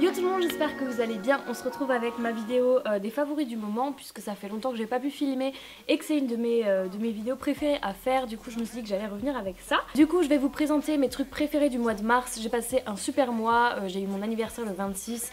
Yo tout le monde, j'espère que vous allez bien. On se retrouve avec ma vidéo des favoris du moment, puisque ça fait longtemps que j'ai pas pu filmer et que c'est une de mes vidéos préférées à faire. Du coup je me suis dit que j'allais revenir avec ça. Du coup je vais vous présenter mes trucs préférés du mois de mars. J'ai passé un super mois, j'ai eu mon anniversaire le 26,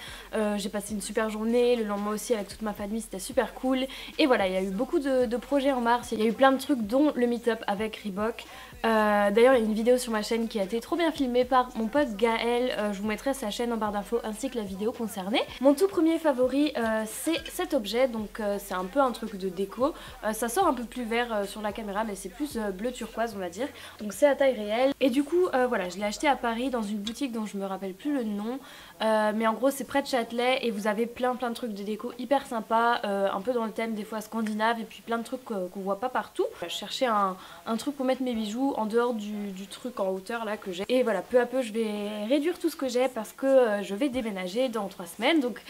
j'ai passé une super journée, le lendemain aussi avec toute ma famille, c'était super cool. Et voilà, il y a eu beaucoup de projets en mars, il y a eu plein de trucs dont le meet-up avec Reebok. D'ailleurs il y a une vidéo sur ma chaîne qui a été trop bien filmée par mon pote Gaël, je vous mettrai sa chaîne en barre d'infos ainsi que la vidéo concernée. Mon tout premier favori c'est cet objet, donc c'est un peu un truc de déco, ça sort un peu plus vert sur la caméra mais c'est plus bleu turquoise on va dire, donc c'est à taille réelle. Et du coup voilà, je l'ai acheté à Paris dans une boutique dont je me rappelle plus le nom, mais en gros c'est près de Châtelet et vous avez plein de trucs de déco hyper sympas, un peu dans le thème des fois scandinave et puis plein de trucs qu'on voit pas partout. Je cherchais un truc pour mettre mes bijoux en dehors du truc en hauteur là que j'ai, et voilà, peu à peu je vais réduire tout ce que j'ai parce que je vais déménager dans 3 semaines. Donc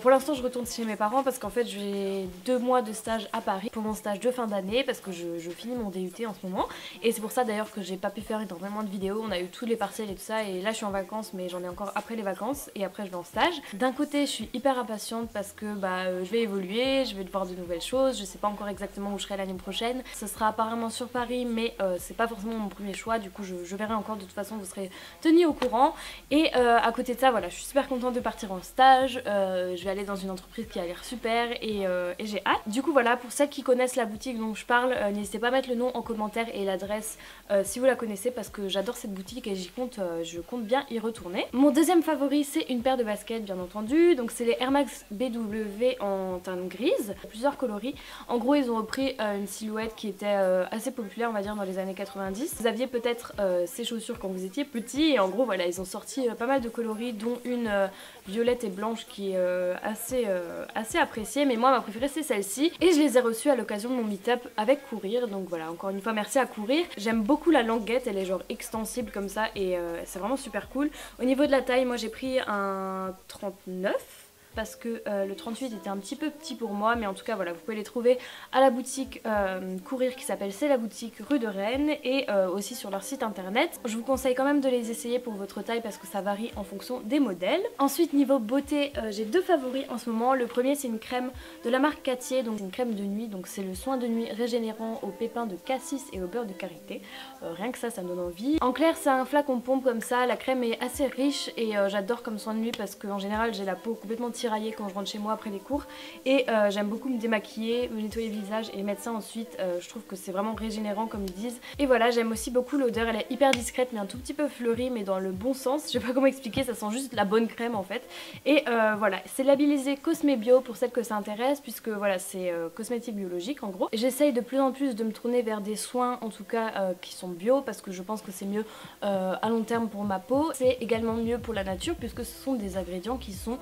pour l'instant je retourne chez mes parents parce qu'en fait j'ai 2 mois de stage à Paris pour mon stage de fin d'année parce que je finis mon DUT en ce moment, et c'est pour ça d'ailleurs que j'ai pas pu faire énormément de vidéos. On a eu tous les partiels et tout ça, et là je suis en vacances mais j'en ai encore après les vacances et après je vais en stage. D'un côté je suis hyper impatiente parce que je vais évoluer, je vais devoir de nouvelles choses, je sais pas encore exactement où je serai l'année prochaine. Ce sera apparemment sur Paris mais c'est pas forcément mon premier choix, du coup je verrai encore, de toute façon vous serez tenus au courant. Et à côté de ça voilà, je suis super contente de partir en stage, je vais aller dans une entreprise qui a l'air super et j'ai hâte. Du coup voilà, pour celles qui connaissent la boutique dont je parle, n'hésitez pas à mettre le nom en commentaire et l'adresse si vous la connaissez, parce que j'adore cette boutique et je compte bien y retourner. Mon deuxième favori c'est une paire de baskets bien entendu, donc c'est les Air Max BW en teinte grise, plusieurs coloris. En gros ils ont repris une silhouette qui était assez populaire on va dire dans les années 90. Vous aviez peut-être ces chaussures quand vous étiez petit, et en gros voilà ils ont sorti pas mal de coloris, dont une violette et blanche qui est assez appréciée, mais moi ma préférée c'est celle-ci, et je les ai reçues à l'occasion de mon meet-up avec Courir, donc voilà, encore une fois merci à Courir. J'aime beaucoup la languette, elle est genre extensible comme ça et c'est vraiment super cool. Au niveau de la taille, moi j'ai pris un 39 parce que le 38 était un petit peu petit pour moi, mais en tout cas voilà, vous pouvez les trouver à la boutique Courir qui s'appelle C'est la boutique rue de Rennes, et aussi sur leur site internet. Je vous conseille quand même de les essayer pour votre taille parce que ça varie en fonction des modèles. Ensuite niveau beauté, j'ai 2 favoris en ce moment. Le premier c'est une crème de la marque Cattier, donc une crème de nuit, donc c'est le soin de nuit régénérant au pépins de cassis et au beurre de karité. Rien que ça me donne envie. En clair c'est un flacon pompe comme ça, la crème est assez riche et j'adore comme soin de nuit parce qu'en général j'ai la peau complètement tiraillée quand je rentre chez moi après les cours, et j'aime beaucoup me démaquiller, me nettoyer le visage et mettre ça ensuite. Je trouve que c'est vraiment régénérant comme ils disent, et voilà, j'aime aussi beaucoup l'odeur, elle est hyper discrète mais un tout petit peu fleurie, mais dans le bon sens, je sais pas comment expliquer, ça sent juste la bonne crème en fait. Et voilà, c'est labellisé Cosmé Bio pour celles que ça intéresse, puisque voilà c'est cosmétique biologique en gros. J'essaye de plus en plus de me tourner vers des soins en tout cas qui sont bio, parce que je pense que c'est mieux à long terme pour ma peau. C'est également mieux pour la nature puisque ce sont des ingrédients qui sont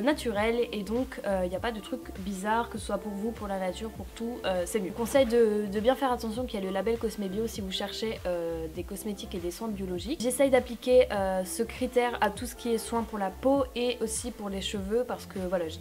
naturels, et donc il n'y a pas de trucs bizarres, que ce soit pour vous, pour la nature, pour tout, c'est mieux. Conseil de bien faire attention qu'il y a le label Cosmé Bio si vous cherchez des cosmétiques et des soins biologiques. J'essaye d'appliquer ce critère à tout ce qui est soins pour la peau et aussi pour les cheveux, parce que voilà, je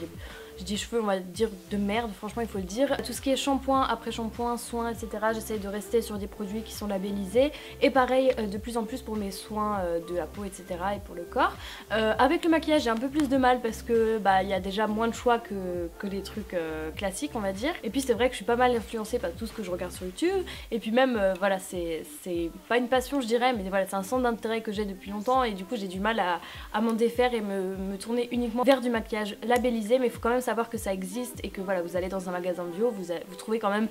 dis cheveux on va dire de merde, franchement il faut le dire. Tout ce qui est shampoing, après shampoing, soins etc, j'essaye de rester sur des produits qui sont labellisés, et pareil de plus en plus pour mes soins de la peau etc et pour le corps. Avec le maquillage j'ai un peu plus de mal parce que il y a déjà moins de choix que les trucs classiques on va dire, et puis c'est vrai que je suis pas mal influencée par tout ce que je regarde sur YouTube, et puis même voilà c'est pas une passion je dirais, mais voilà c'est un centre d'intérêt que j'ai depuis longtemps, et du coup j'ai du mal à m'en défaire et me tourner uniquement vers du maquillage labellisé. Mais il faut quand même savoir que ça existe, et que voilà, vous allez dans un magasin bio, vous trouvez quand même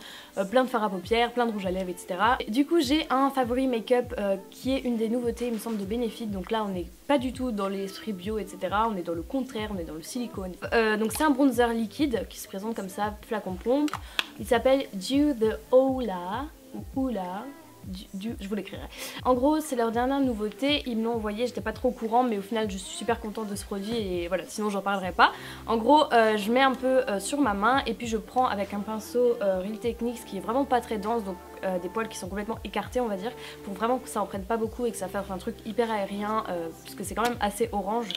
plein de fards à paupières, plein de rouge à lèvres etc. Et du coup j'ai un favori make-up qui est une des nouveautés il me semble de Benefit, donc là on n'est pas du tout dans les fruits bio etc, on est dans le contraire, on est dans le silicone. Donc c'est un bronzer liquide qui se présente comme ça, flacon pompe, il s'appelle Dew the Ola ou Oula. Je vous l'écrirai. En gros c'est leur dernière nouveauté, ils me l'ont envoyé, j'étais pas trop au courant mais au final je suis super contente de ce produit, et voilà sinon j'en parlerai pas. En gros je mets un peu sur ma main et puis je prends avec un pinceau Real Techniques qui est vraiment pas très dense, donc des poils qui sont complètement écartés on va dire, pour vraiment que ça en prenne pas beaucoup et que ça fasse un truc hyper aérien puisque c'est quand même assez orange,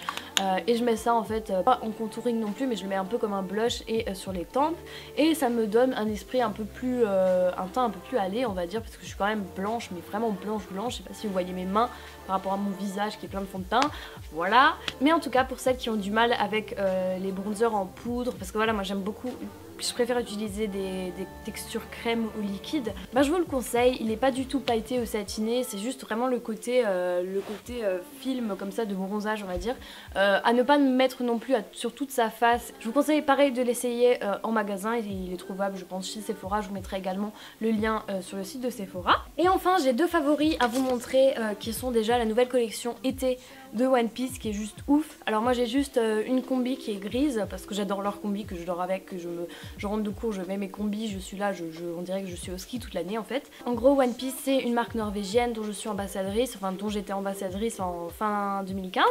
et je mets ça en fait pas en contouring non plus, mais je le mets un peu comme un blush et sur les tempes, et ça me donne un esprit un peu plus un teint un peu plus allé on va dire, parce que je suis quand même blanche, mais vraiment blanche. Je sais pas si vous voyez mes mains par rapport à mon visage qui est plein de fond de teint, voilà. Mais en tout cas pour celles qui ont du mal avec les bronzers en poudre, parce que voilà moi j'aime beaucoup, je préfère utiliser des textures crème ou liquide, bah je vous le conseille, il n'est pas du tout pailleté ou satiné, c'est juste vraiment le côté film comme ça de bronzage on va dire, à ne pas mettre non plus sur toute sa face. Je vous conseille pareil de l'essayer en magasin, il est trouvable je pense chez Sephora, je vous mettrai également le lien sur le site de Sephora. Et enfin j'ai deux favoris à vous montrer qui sont déjà la nouvelle collection été de One Piece qui est juste ouf. Alors moi j'ai juste une combi qui est grise parce que j'adore leur combi, que je dors avec, que je rentre de cours, je mets mes combis, je suis là, on dirait que je suis au ski toute l'année en fait. En gros One Piece c'est une marque norvégienne dont je suis ambassadrice, enfin dont j'étais ambassadrice en fin 2015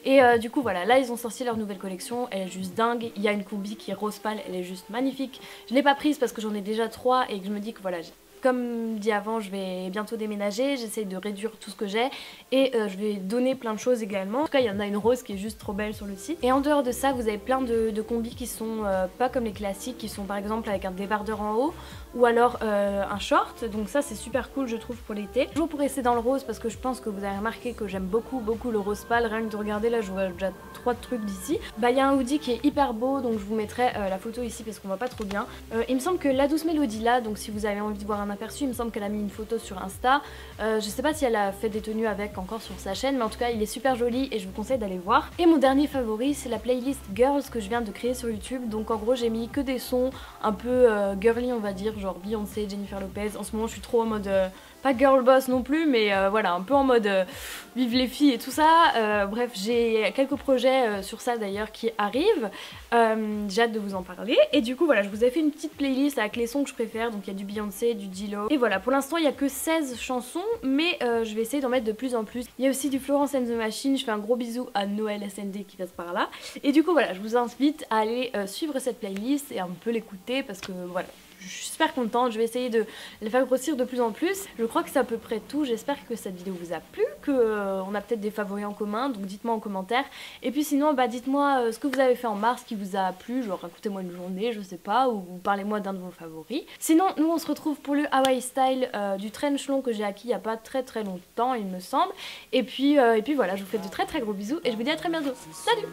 et du coup voilà, là ils ont sorti leur nouvelle collection, elle est juste dingue, il y a une combi qui est rose pâle, elle est juste magnifique. Je l'ai pas prise parce que j'en ai déjà 3 et que je me dis que voilà, comme dit avant, je vais bientôt déménager, j'essaye de réduire tout ce que j'ai et je vais donner plein de choses également. En tout cas, il y en a une rose qui est juste trop belle sur le site. Et en dehors de ça, vous avez plein de combis qui sont pas comme les classiques, qui sont par exemple avec un débardeur en haut ou alors un short. Donc ça, c'est super cool, je trouve, pour l'été. Toujours pour rester dans le rose parce que je pense que vous avez remarqué que j'aime beaucoup le rose pâle. Rien que de regarder, là, je vois déjà 3 trucs d'ici. Bah, il y a un hoodie qui est hyper beau, donc je vous mettrai la photo ici parce qu'on voit pas trop bien. Il me semble que la douce mélodie là, donc si vous avez envie de voir un aperçu, il me semble qu'elle a mis une photo sur Insta. Je sais pas si elle a fait des tenues avec encore sur sa chaîne, mais en tout cas il est super joli et je vous conseille d'aller voir. Et mon dernier favori c'est la playlist Girls que je viens de créer sur YouTube. Donc en gros j'ai mis que des sons un peu girly on va dire, genre Beyoncé, Jennifer Lopez. En ce moment je suis trop en mode pas girl boss non plus, mais voilà, un peu en mode vive les filles et tout ça. Bref, j'ai quelques projets sur ça d'ailleurs qui arrivent. J'ai hâte de vous en parler. Et du coup, voilà, je vous ai fait une petite playlist avec les sons que je préfère. Donc il y a du Beyoncé, du J-Lo. Et voilà, pour l'instant, il n'y a que 16 chansons, mais je vais essayer d'en mettre de plus en plus. Il y a aussi du Florence and the Machine. Je fais un gros bisou à Noël SND qui passe par là. Et du coup, voilà, je vous invite à aller suivre cette playlist et un peu l'écouter parce que voilà. Je suis super contente, je vais essayer de les faire grossir de plus en plus. Je crois que c'est à peu près tout, j'espère que cette vidéo vous a plu, qu'on a peut-être des favoris en commun, donc dites-moi en commentaire. Et puis sinon, bah dites-moi ce que vous avez fait en mars qui vous a plu, genre racontez-moi une journée, je sais pas, ou parlez-moi d'un de vos favoris. Sinon, nous on se retrouve pour le Hawaii Style du trench long que j'ai acquis il y a pas très longtemps, il me semble. Et puis voilà, je vous fais de très gros bisous et je vous dis à très bientôt. Salut!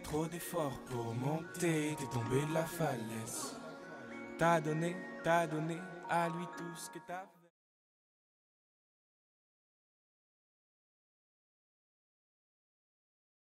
Trop d'efforts pour monter, t'es tombé de la falaise. T'as donné à lui tout ce que t'avais.